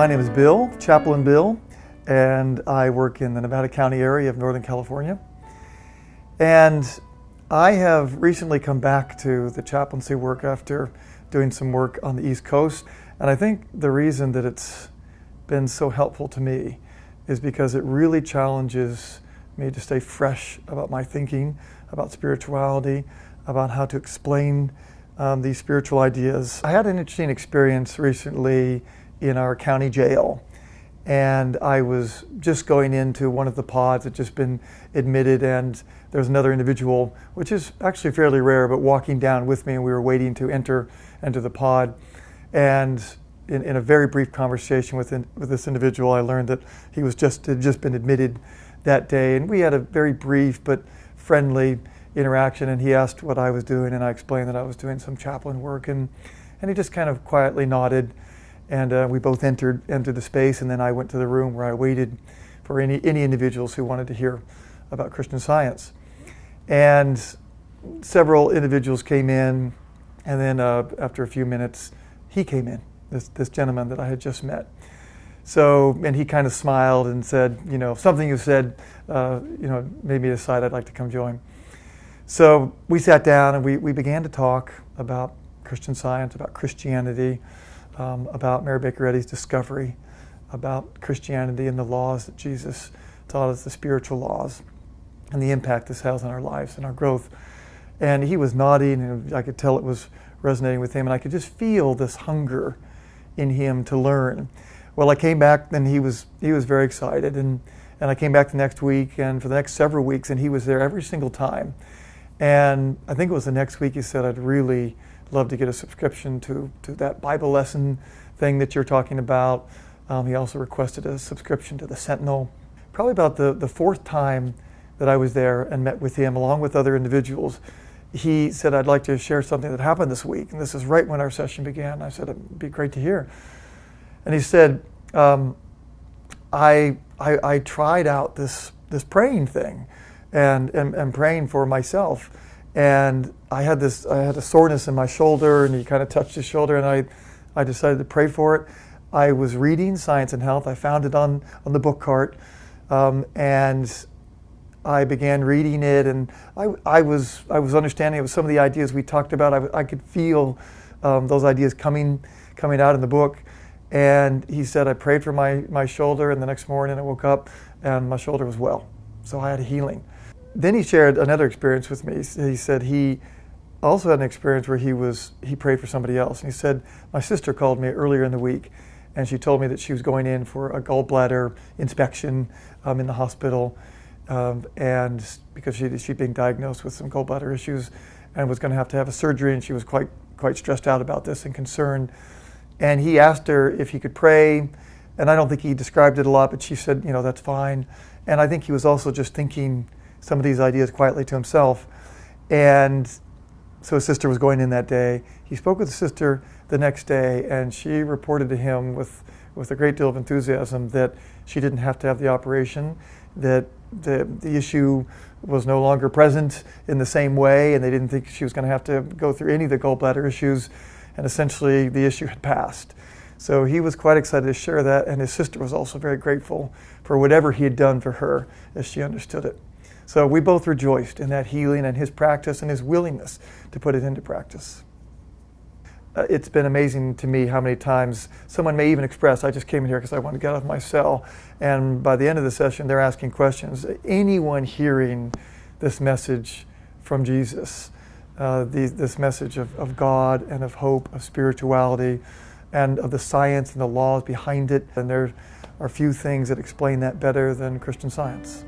My name is Bill, Chaplain Bill, and I work in the Nevada County area of Northern California. And I have recently come back to the chaplaincy work after doing some work on the East Coast. And I think the reason that it's been so helpful to me is because it really challenges me to stay fresh about my thinking, about spirituality, about how to explain these spiritual ideas. I had an interesting experience recently in our county jail, and I was just going into one of the pods that had just been admitted, and there was another individual, which is actually fairly rare, but walking down with me, and we were waiting to enter the pod. And in a very brief conversation with this individual, I learned that he had just been admitted that day, and we had a very brief but friendly interaction, and he asked what I was doing, and I explained that I was doing some chaplain work, and he just kind of quietly nodded, and we both entered the space, and then I went to the room where I waited for any individuals who wanted to hear about Christian Science. And several individuals came in, and then after a few minutes, he came in, this gentleman that I had just met. So, and he kind of smiled and said, something you said, made me decide I'd like to come join. So we sat down and we began to talk about Christian Science, about Christianity, about Mary Baker Eddy's discovery, about Christianity and the laws that Jesus taught us, the spiritual laws, and the impact this has on our lives and our growth. And he was nodding, and I could tell it was resonating with him, and I could just feel this hunger in him to learn. Well, I came back, and he was very excited, and I came back the next week, and for the next several weeks, and he was there every single time. And I think it was the next week he said, I'd really love to get a subscription to that Bible lesson thing that you're talking about. He also requested a subscription to the Sentinel. Probably about the fourth time that I was there and met with him, along with other individuals, he said, I'd like to share something that happened this week. And this is right when our session began. I said, it'd be great to hear. And he said, I tried out this praying thing and praying for myself. And I had a soreness in my shoulder, and he kind of touched his shoulder, and I decided to pray for it. I was reading Science and Health. I found it on the book cart, and I began reading it, and I was understanding some of the ideas we talked about. I could feel those ideas coming out in the book. And he said, I prayed for my shoulder, and the next morning I woke up and my shoulder was well. So I had a healing. Then he shared another experience with me. He said he also had an experience where he prayed for somebody else. And he said, my sister called me earlier in the week, and she told me that she was going in for a gallbladder inspection in the hospital, and because she'd been diagnosed with some gallbladder issues and was going to have a surgery, and she was quite stressed out about this and concerned. And he asked her if he could pray, and I don't think he described it a lot, but she said, that's fine. And I think he was also just thinking some of these ideas quietly to himself. And so his sister was going in that day. He spoke with the sister the next day, and she reported to him with a great deal of enthusiasm that she didn't have to have the operation, that the issue was no longer present in the same way, and they didn't think she was going to have to go through any of the gallbladder issues, and essentially the issue had passed. So he was quite excited to share that, and his sister was also very grateful for whatever he had done for her as she understood it. So we both rejoiced in that healing and his practice and his willingness to put it into practice. It's been amazing to me how many times someone may even express, I just came in here because I want to get out of my cell, and by the end of the session they're asking questions. Anyone hearing this message from Jesus, this message of God and of hope, of spirituality, and of the science and the laws behind it, and there are few things that explain that better than Christian Science.